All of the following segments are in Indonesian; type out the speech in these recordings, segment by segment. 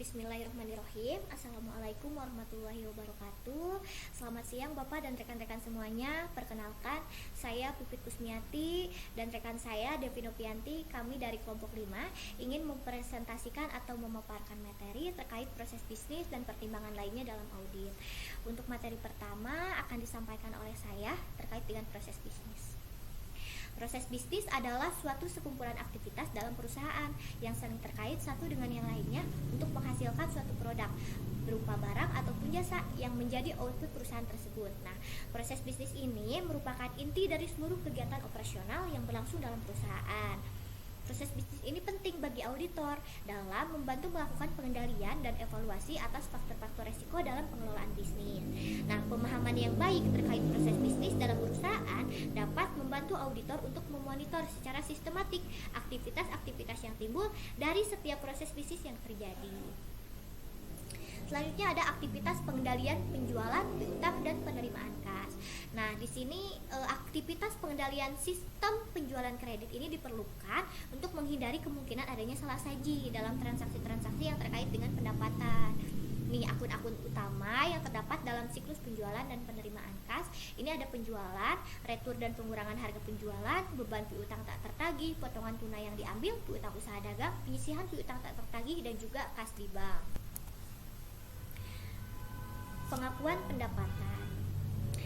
Bismillahirrahmanirrahim. Assalamualaikum warahmatullahi wabarakatuh. Selamat siang Bapak dan rekan-rekan semuanya. Perkenalkan, saya Pipit Kusmiati dan rekan saya Devi Novianti. Kami dari kelompok 5 ingin mempresentasikan atau memaparkan materi terkait proses bisnis dan pertimbangan lainnya dalam audit. Untuk materi pertama akan disampaikan oleh saya terkait dengan proses bisnis. Proses bisnis adalah suatu sekumpulan aktivitas dalam perusahaan yang saling terkait satu dengan yang lainnya untuk menghasilkan suatu produk berupa barang ataupun jasa yang menjadi output perusahaan tersebut. Nah, proses bisnis ini merupakan inti dari seluruh kegiatan operasional yang berlangsung dalam perusahaan. Proses bisnis ini penting bagi auditor dalam membantu melakukan pengendalian dan evaluasi atas faktor-faktor resiko dalam pengelolaan bisnis. Nah, pemahaman yang baik terkait proses bisnis dalam perusahaan dapat membantu auditor untuk memonitor secara sistematik aktivitas-aktivitas yang timbul dari setiap proses bisnis yang terjadi. Selanjutnya ada aktivitas pengendalian penjualan, piutang, dan penerimaan kas. Nah, di sini aktivitas pengendalian sistem penjualan kredit ini diperlukan untuk menghindari kemungkinan adanya salah saji dalam transaksi-transaksi yang terkait dengan pendapatan. Nih, akun-akun utama yang terdapat dalam siklus penjualan dan penerimaan kas. Ini ada penjualan, retur dan pengurangan harga penjualan, beban piutang tak tertagih, potongan tunai yang diambil, piutang usaha dagang, penyisihan piutang tak tertagih, dan juga kas di bank. Pengakuan pendapatan.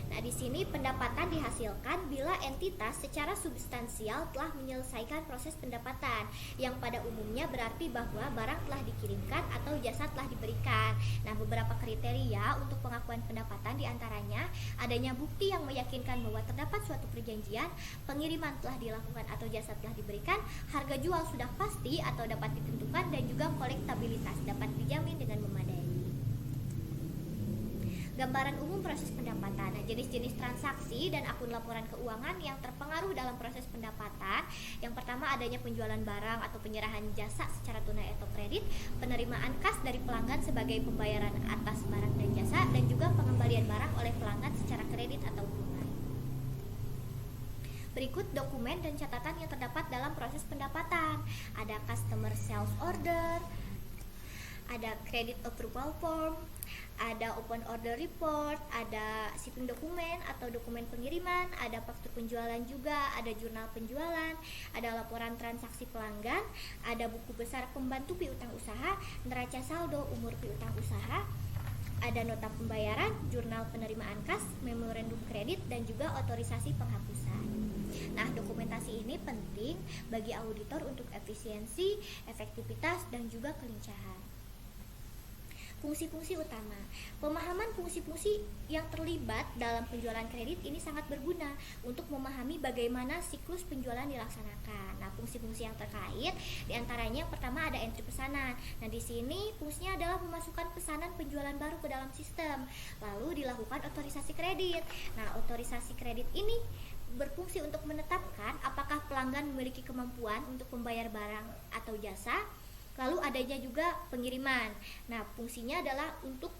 Nah, di sini pendapatan dihasilkan bila entitas secara substansial telah menyelesaikan proses pendapatan, yang pada umumnya berarti bahwa barang telah dikirimkan atau jasa telah diberikan. Nah, beberapa kriteria untuk pengakuan pendapatan diantaranya adanya bukti yang meyakinkan bahwa terdapat suatu perjanjian, pengiriman telah dilakukan atau jasa telah diberikan, harga jual sudah pasti atau dapat ditentukan, dan juga kolektabilitas dapat dijamin dengan memadai. Gambaran umum proses pendapatan. Nah, jenis-jenis transaksi dan akun laporan keuangan yang terpengaruh dalam proses pendapatan. Yang pertama adanya penjualan barang atau penyerahan jasa secara tunai atau kredit, penerimaan kas dari pelanggan sebagai pembayaran atas barang dan jasa, dan juga pengembalian barang oleh pelanggan secara kredit atau tunai. Berikut dokumen dan catatan yang terdapat dalam proses pendapatan. Ada customer sales order, ada credit approval form, ada open order report, ada shipping dokumen atau dokumen pengiriman, ada faktur penjualan juga, ada jurnal penjualan, ada laporan transaksi pelanggan, ada buku besar pembantu piutang usaha, neraca saldo umur piutang usaha, ada nota pembayaran, jurnal penerimaan kas, memorandum kredit, dan juga otorisasi penghapusan. Nah, dokumentasi ini penting bagi auditor untuk efisiensi, efektivitas, dan juga kelincahan. Fungsi-fungsi utama. Pemahaman fungsi-fungsi yang terlibat dalam penjualan kredit ini sangat berguna untuk memahami bagaimana siklus penjualan dilaksanakan. Nah, fungsi-fungsi yang terkait diantaranya yang pertama ada entry pesanan. Nah, di sini fungsinya adalah memasukkan pesanan penjualan baru ke dalam sistem. Lalu dilakukan otorisasi kredit. Nah, otorisasi kredit ini berfungsi untuk menetapkan apakah pelanggan memiliki kemampuan untuk membayar barang atau jasa. Lalu adanya juga pengiriman. Nah, fungsinya adalah untuk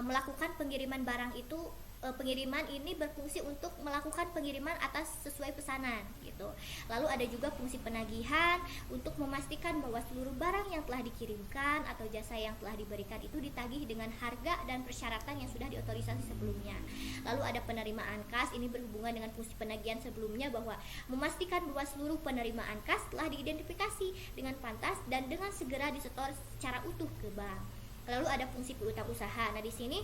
melakukan pengiriman barang itu. Pengiriman ini berfungsi untuk melakukan pengiriman atas sesuai pesanan gitu. Lalu ada juga fungsi penagihan untuk memastikan bahwa seluruh barang yang telah dikirimkan atau jasa yang telah diberikan itu ditagih dengan harga dan persyaratan yang sudah diotorisasi sebelumnya. Lalu ada penerimaan kas, ini berhubungan dengan fungsi penagihan sebelumnya, bahwa memastikan bahwa seluruh penerimaan kas telah diidentifikasi dengan pantas dan dengan segera disetor secara utuh ke bank. Lalu ada fungsi piutang usaha. Nah, di sini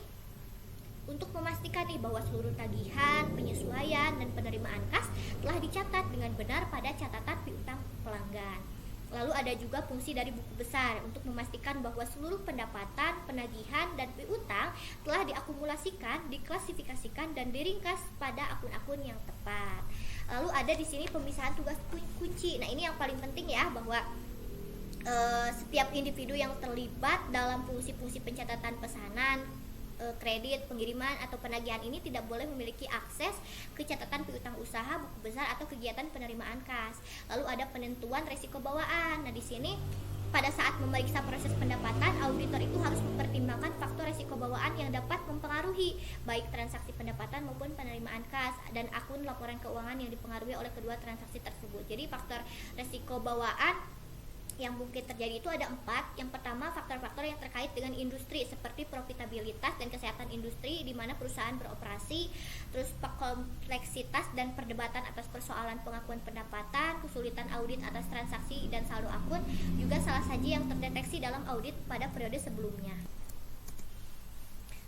untuk memastikan bahwa seluruh tagihan, penyesuaian, dan penerimaan kas telah dicatat dengan benar pada catatan piutang pelanggan. Lalu ada juga fungsi dari buku besar untuk memastikan bahwa seluruh pendapatan, penagihan, dan piutang telah diakumulasikan, diklasifikasikan, dan diringkas pada akun-akun yang tepat. Lalu ada di sini pemisahan tugas kunci. Nah, ini yang paling penting ya, bahwa setiap individu yang terlibat dalam fungsi-fungsi pencatatan pesanan, kredit, pengiriman, atau penagihan ini tidak boleh memiliki akses ke catatan piutang usaha, buku besar, atau kegiatan penerimaan kas. Lalu ada penentuan resiko bawaan. Nah, di sini pada saat memeriksa proses pendapatan, auditor itu harus mempertimbangkan faktor resiko bawaan yang dapat mempengaruhi baik transaksi pendapatan maupun penerimaan kas dan akun laporan keuangan yang dipengaruhi oleh kedua transaksi tersebut. Jadi faktor resiko bawaan yang mungkin terjadi itu ada 4. Yang pertama, faktor-faktor yang kualitas dan kesehatan industri di mana perusahaan beroperasi, terus kompleksitas dan perdebatan atas persoalan pengakuan pendapatan, kesulitan audit atas transaksi dan saldo akun juga salah saji yang terdeteksi dalam audit pada periode sebelumnya.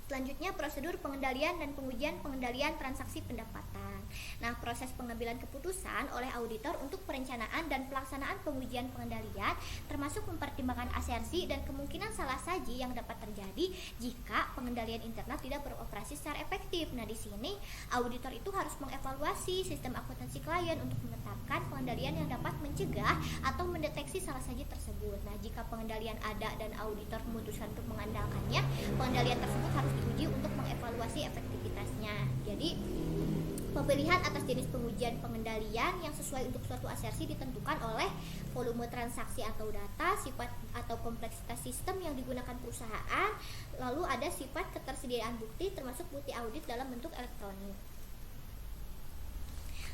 Selanjutnya, prosedur pengendalian dan pengujian pengendalian transaksi pendapatan. Nah, proses pengambilan keputusan oleh auditor untuk perencanaan dan pelaksanaan pengujian pengendalian termasuk mempertimbangkan asersi dan kemungkinan salah saji yang dapat terjadi jika pengendalian internal tidak beroperasi secara efektif. Nah, di sini auditor itu harus mengevaluasi sistem akuntansi klien untuk menetapkan pengendalian yang dapat mencegah atau mendeteksi salah saji tersebut. Nah, jika pengendalian ada dan auditor memutuskan untuk mengandalkannya, pengendalian tersebut harus diuji untuk mengevaluasi efektivitasnya. Jadi, pemilihan atas jenis pengujian pengendalian yang sesuai untuk suatu asersi ditentukan oleh volume transaksi atau data, sifat atau kompleksitas sistem yang digunakan perusahaan, lalu ada sifat ketersediaan bukti termasuk bukti audit dalam bentuk elektronik.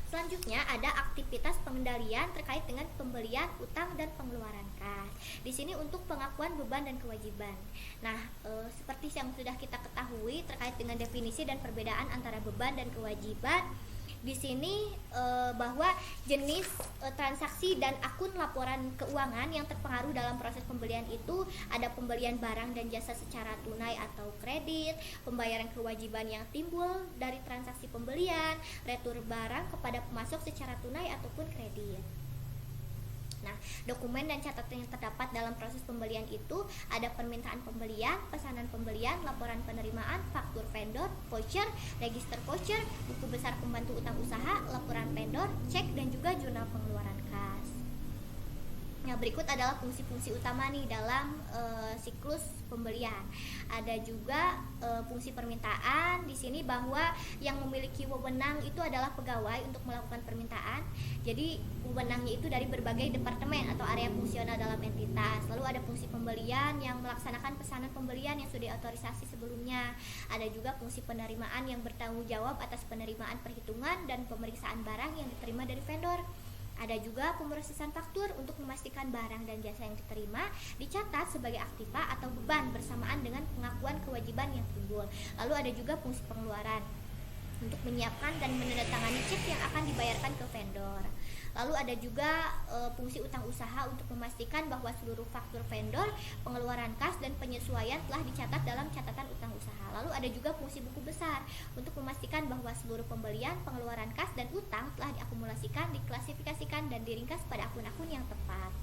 Selanjutnya ada aktivitas pengendalian terkait dengan pembelian, utang, dan pengeluaran kas. Di sini untuk pengakuan beban dan kewajiban. Nah, seperti yang sudah kita ketahui terkait dengan definisi dan perbedaan antara beban dan kewajiban. Di sini bahwa jenis transaksi dan akun laporan keuangan yang terpengaruh dalam proses pembelian itu ada pembelian barang dan jasa secara tunai atau kredit, pembayaran kewajiban yang timbul dari transaksi pembelian, retur barang kepada pemasok secara tunai ataupun kredit. Nah, dokumen dan catatan yang terdapat dalam proses pembelian itu ada permintaan pembelian, pesanan pembelian, laporan penerimaan, faktur vendor, voucher, register voucher, buku besar pembantu utang usaha, laporan vendor, cek, dan juga jurnal pengeluaran kas. Nah, berikut adalah fungsi-fungsi utama nih dalam siklus pembelian. Ada juga fungsi permintaan di sini bahwa yang memiliki wewenang itu adalah pegawai untuk melakukan permintaan. Jadi wewenangnya itu dari berbagai departemen atau area fungsional dalam entitas. Lalu ada fungsi pembelian yang melaksanakan pesanan pembelian yang sudah diautorisasi sebelumnya. Ada juga fungsi penerimaan yang bertanggung jawab atas penerimaan perhitungan dan pemeriksaan barang yang diterima dari vendor. Ada juga pemrosesan faktur untuk memastikan barang dan jasa yang diterima dicatat sebagai aktiva atau beban bersamaan dengan pengakuan kewajiban yang timbul. Lalu ada juga fungsi pengeluaran untuk menyiapkan dan menandatangani cek yang akan dibayarkan ke vendor. Lalu ada juga fungsi utang usaha untuk memastikan bahwa seluruh faktur vendor, pengeluaran kas, dan penyesuaian telah dicatat dalam catatan utang usaha. Lalu ada juga fungsi buku besar untuk memastikan bahwa seluruh pembelian, pengeluaran kas, dan utang telah diakumulasikan, diklasifikasikan, dan diringkas pada akun-akun yang tepat.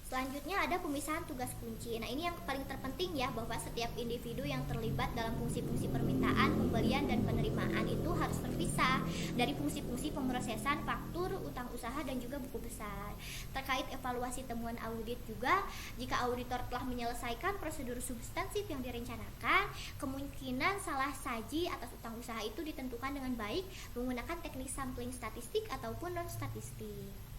Selanjutnya ada pemisahan tugas kunci. Nah, ini yang paling terpenting ya, bahwa setiap individu yang terlibat dalam fungsi-fungsi permintaan, pembelian, dan penerimaan itu harus terpisah dari fungsi-fungsi pemrosesan faktur, utang usaha, dan juga buku besar. Terkait evaluasi temuan audit juga, jika auditor telah menyelesaikan prosedur substansif yang direncanakan, kemungkinan salah saji atas utang usaha itu ditentukan dengan baik menggunakan teknik sampling statistik ataupun non-statistik.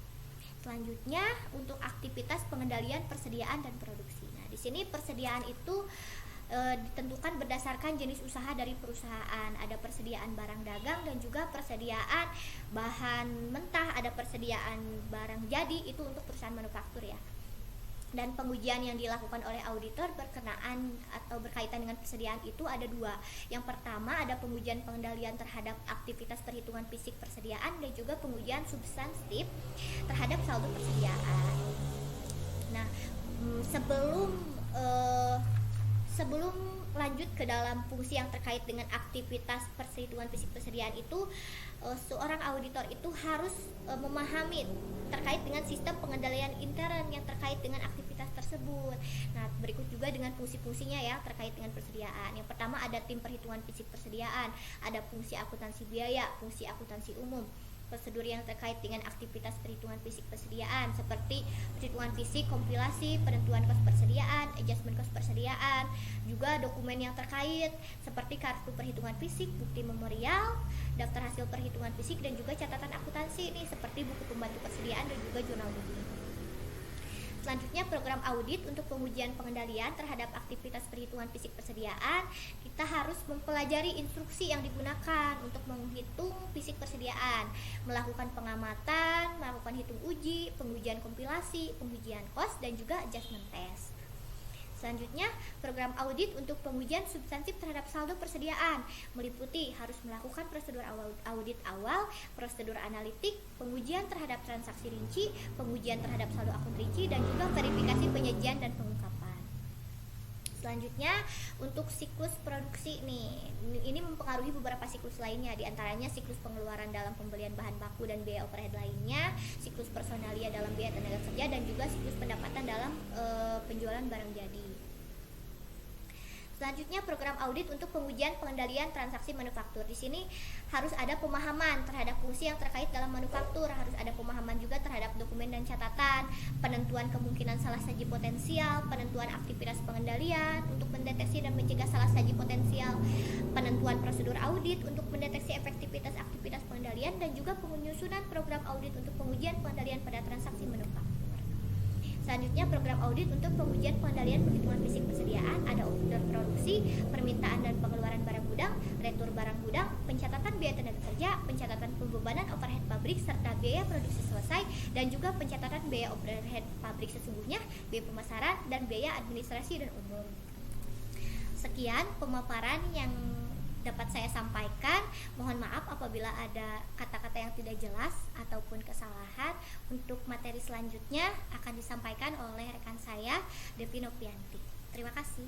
Selanjutnya untuk aktivitas pengendalian persediaan dan produksi. Nah, di sini persediaan itu ditentukan berdasarkan jenis usaha dari perusahaan. Ada persediaan barang dagang dan juga persediaan bahan mentah, ada persediaan barang jadi itu untuk perusahaan manufaktur ya. Dan pengujian yang dilakukan oleh auditor berkenaan atau berkaitan dengan persediaan itu ada dua. Yang pertama ada pengujian pengendalian terhadap aktivitas perhitungan fisik persediaan dan juga pengujian substantif terhadap saldo persediaan. Nah, sebelum lanjut ke dalam fungsi yang terkait dengan aktivitas perhitungan fisik persediaan itu, seorang auditor itu harus memahami terkait dengan sistem pengendalian intern yang terkait dengan aktivitas tersebut. Nah, berikut juga dengan fungsi-fungsinya ya terkait dengan persediaan. Yang pertama ada tim perhitungan fisik persediaan, ada fungsi akuntansi biaya, fungsi akuntansi umum. Prosedur yang terkait dengan aktivitas perhitungan fisik persediaan seperti perhitungan fisik, kompilasi, penentuan kos persediaan, adjustment kos persediaan, juga dokumen yang terkait seperti kartu perhitungan fisik, bukti memorial, daftar hasil perhitungan fisik, dan juga catatan akuntansi ini seperti buku pembantu persediaan dan juga jurnal bukti. Selanjutnya program audit untuk pengujian pengendalian terhadap aktivitas perhitungan fisik persediaan. Kita harus mempelajari instruksi yang digunakan untuk menghitung fisik persediaan, melakukan pengamatan, melakukan hitung uji, pengujian kompilasi, pengujian kos, dan juga adjustment test. Selanjutnya, program audit untuk pengujian substantif terhadap saldo persediaan meliputi harus melakukan prosedur audit awal, prosedur analitik, pengujian terhadap transaksi rinci, pengujian terhadap saldo akun rinci, dan juga verifikasi penyajian dan pengungkapan. Selanjutnya, untuk siklus produksi nih, ini mempengaruhi beberapa siklus lainnya, diantaranya siklus pengeluaran dalam pembelian bahan baku dan biaya overhead lainnya, siklus personalia dalam biaya tenaga kerja, dan juga siklus pendapatan dalam penjualan barang jadi. Selanjutnya, program audit untuk pengujian pengendalian transaksi manufaktur. Di sini harus ada pemahaman terhadap fungsi yang terkait dalam manufaktur, harus ada pemahaman juga terhadap dokumen dan catatan, penentuan kemungkinan salah saji potensial, penentuan aktivitas pengendalian untuk mendeteksi dan mencegah salah saji potensial, penentuan prosedur audit untuk mendeteksi efektivitas aktivitas pengendalian, dan juga penyusunan program audit untuk pengujian pengendalian pada transaksi manufaktur. Selanjutnya, program audit untuk pengujian pengendalian perhitungan fisik persediaan, ada order produksi, permintaan dan pengeluaran barang gudang, retur barang gudang, pencatatan biaya tenaga kerja, pencatatan pembebanan overhead pabrik serta biaya produksi selesai, dan juga pencatatan biaya overhead pabrik sesungguhnya, biaya pemasaran, dan biaya administrasi dan umum. Sekian pemaparan yang dapat saya sampaikan. Mohon maaf apabila ada kata-kata yang tidak jelas ataupun kesalahan. Untuk materi selanjutnya akan disampaikan oleh rekan saya, Devi Novianti. Terima kasih.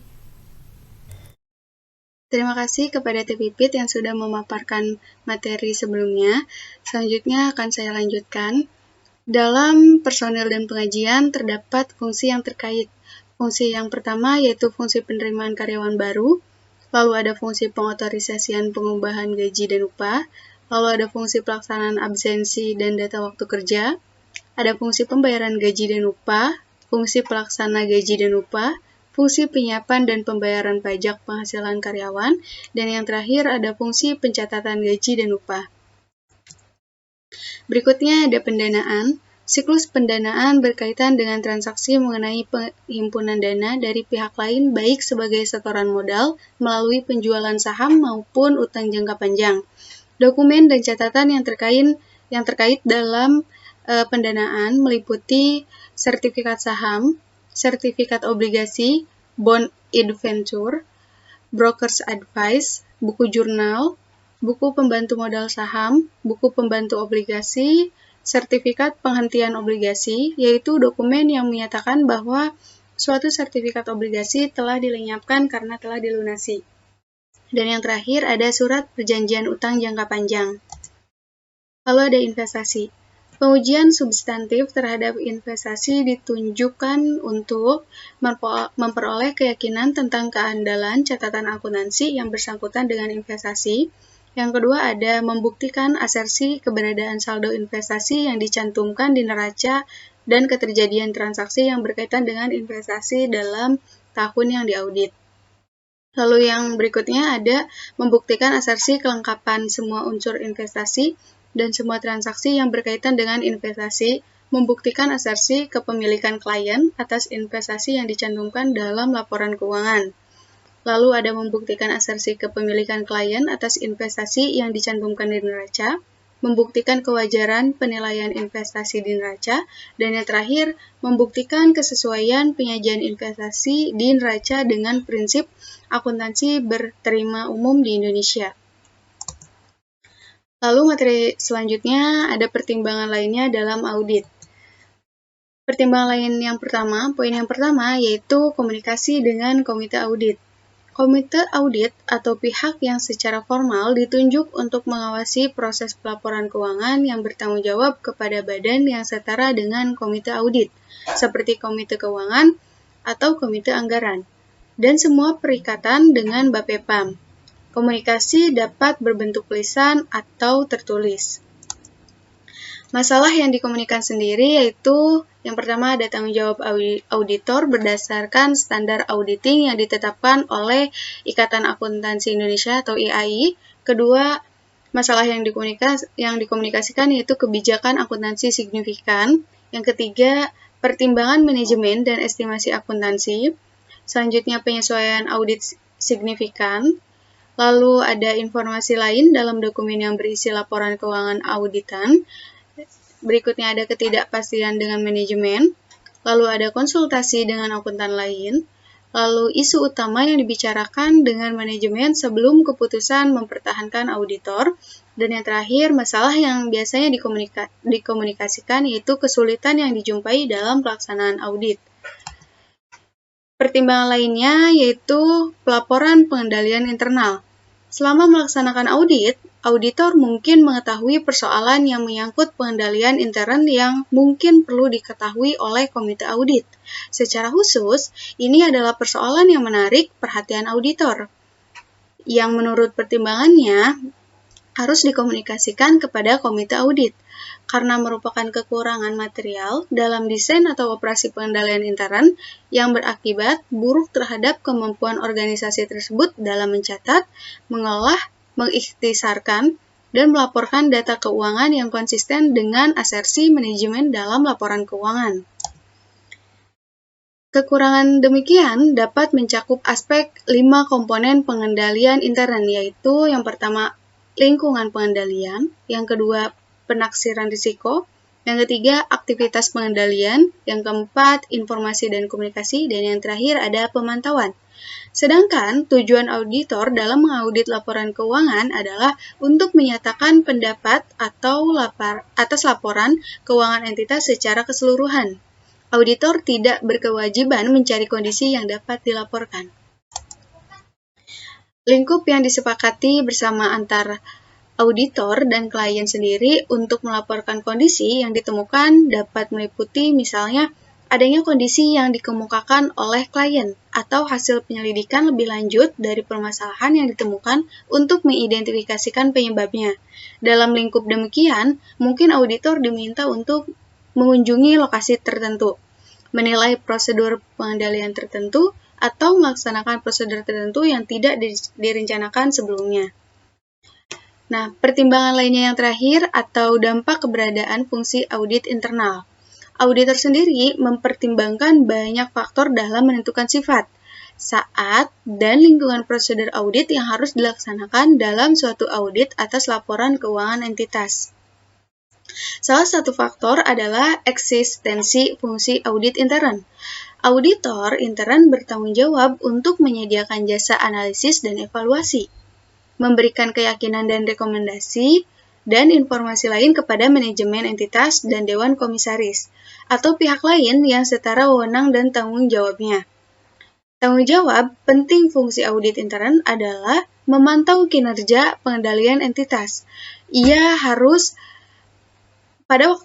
Terima kasih kepada Teh Pipit yang sudah memaparkan materi sebelumnya. Selanjutnya akan saya lanjutkan. Dalam personil dan pengajian terdapat fungsi yang terkait. Fungsi yang pertama yaitu fungsi penerimaan karyawan baru. Lalu ada fungsi pengotorisasian pengubahan gaji dan upah, lalu ada fungsi pelaksanaan absensi dan data waktu kerja, ada fungsi pembayaran gaji dan upah, fungsi pelaksana gaji dan upah, fungsi penyiapan dan pembayaran pajak penghasilan karyawan, dan yang terakhir ada fungsi pencatatan gaji dan upah. Berikutnya ada pendanaan. Siklus pendanaan berkaitan dengan transaksi mengenai penghimpunan dana dari pihak lain baik sebagai setoran modal melalui penjualan saham maupun utang jangka panjang. Dokumen dan catatan yang terkait dalam pendanaan meliputi sertifikat saham, sertifikat obligasi, bond indenture, broker's advice, buku jurnal, buku pembantu modal saham, buku pembantu obligasi, sertifikat penghentian obligasi, yaitu dokumen yang menyatakan bahwa suatu sertifikat obligasi telah dilenyapkan karena telah dilunasi. Dan yang terakhir ada surat perjanjian utang jangka panjang. Lalu ada investasi. Pengujian substantif terhadap investasi ditunjukkan untuk memperoleh keyakinan tentang keandalan catatan akuntansi yang bersangkutan dengan investasi. Yang kedua ada membuktikan asersi keberadaan saldo investasi yang dicantumkan di neraca dan keterjadian transaksi yang berkaitan dengan investasi dalam tahun yang diaudit. Lalu yang berikutnya ada membuktikan asersi kelengkapan semua unsur investasi dan semua transaksi yang berkaitan dengan investasi, membuktikan asersi kepemilikan klien atas investasi yang dicantumkan dalam laporan keuangan. Lalu ada membuktikan asersi kepemilikan klien atas investasi yang dicantumkan di neraca, membuktikan kewajaran penilaian investasi di neraca, dan yang terakhir, membuktikan kesesuaian penyajian investasi di neraca dengan prinsip akuntansi berterima umum di Indonesia. Lalu materi selanjutnya ada pertimbangan lainnya dalam audit. Pertimbangan lain yang pertama, poin yang pertama yaitu komunikasi dengan komite audit. Komite audit atau pihak yang secara formal ditunjuk untuk mengawasi proses pelaporan keuangan yang bertanggung jawab kepada badan yang setara dengan komite audit, seperti komite keuangan atau komite anggaran, dan semua perikatan dengan Bapepam. Komunikasi dapat berbentuk lisan atau tertulis. Masalah yang dikomunikasikan sendiri yaitu yang pertama ada tanggung jawab auditor berdasarkan standar auditing yang ditetapkan oleh Ikatan Akuntansi Indonesia atau IAI. Kedua, masalah yang dikomunikasikan yaitu kebijakan akuntansi signifikan. Yang ketiga, pertimbangan manajemen dan estimasi akuntansi. Selanjutnya, penyesuaian audit signifikan. Lalu ada informasi lain dalam dokumen yang berisi laporan keuangan auditan. Berikutnya ada ketidakpastian dengan manajemen, lalu ada konsultasi dengan akuntan lain, Lalu isu utama yang dibicarakan dengan manajemen sebelum keputusan mempertahankan auditor. Dan yang terakhir, masalah yang biasanya dikomunikasikan yaitu kesulitan yang dijumpai dalam pelaksanaan audit. Pertimbangan lainnya yaitu pelaporan pengendalian internal. Selama melaksanakan audit, auditor mungkin mengetahui persoalan yang menyangkut pengendalian intern yang mungkin perlu diketahui oleh komite audit. Secara khusus, ini adalah persoalan yang menarik perhatian auditor, yang menurut pertimbangannya harus dikomunikasikan kepada komite audit, karena merupakan kekurangan material dalam desain atau operasi pengendalian intern yang berakibat buruk terhadap kemampuan organisasi tersebut dalam mencatat, mengolah, mengikhtisarkan, dan melaporkan data keuangan yang konsisten dengan asersi manajemen dalam laporan keuangan. Kekurangan demikian dapat mencakup aspek 5 komponen pengendalian intern, yaitu yang pertama, lingkungan pengendalian, yang kedua, penaksiran risiko, yang ketiga, aktivitas pengendalian, yang keempat, informasi dan komunikasi, dan yang terakhir ada pemantauan. Sedangkan tujuan auditor dalam mengaudit laporan keuangan adalah untuk menyatakan pendapat atau atas laporan keuangan entitas secara keseluruhan. Auditor tidak berkewajiban mencari kondisi yang dapat dilaporkan. Lingkup yang disepakati bersama antara auditor dan klien sendiri untuk melaporkan kondisi yang ditemukan dapat meliputi misalnya adanya kondisi yang dikemukakan oleh klien atau hasil penyelidikan lebih lanjut dari permasalahan yang ditemukan untuk mengidentifikasikan penyebabnya. Dalam lingkup demikian, mungkin auditor diminta untuk mengunjungi lokasi tertentu, menilai prosedur pengendalian tertentu, atau melaksanakan prosedur tertentu yang tidak direncanakan sebelumnya. Nah, pertimbangan lainnya yang terakhir atau dampak keberadaan fungsi audit internal. Auditor sendiri mempertimbangkan banyak faktor dalam menentukan sifat, saat, dan lingkungan prosedur audit yang harus dilaksanakan dalam suatu audit atas laporan keuangan entitas. Salah satu faktor adalah eksistensi fungsi audit intern. Auditor intern bertanggung jawab untuk menyediakan jasa analisis dan evaluasi, memberikan keyakinan dan rekomendasi, dan informasi lain kepada manajemen entitas dan dewan komisaris, atau pihak lain yang setara wewenang dan tanggung jawabnya. Tanggung jawab penting fungsi audit intern adalah memantau kinerja pengendalian entitas. Pada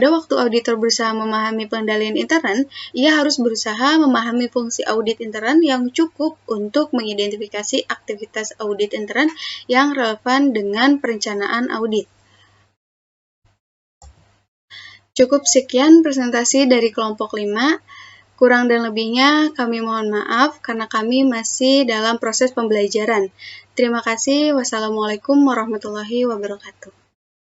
waktu auditor berusaha memahami pengendalian intern, ia harus berusaha memahami fungsi audit intern yang cukup untuk mengidentifikasi aktivitas audit intern yang relevan dengan perencanaan audit. Cukup sekian presentasi dari kelompok 5. Kurang dan lebihnya kami mohon maaf karena kami masih dalam proses pembelajaran. Terima kasih. Wassalamualaikum warahmatullahi wabarakatuh.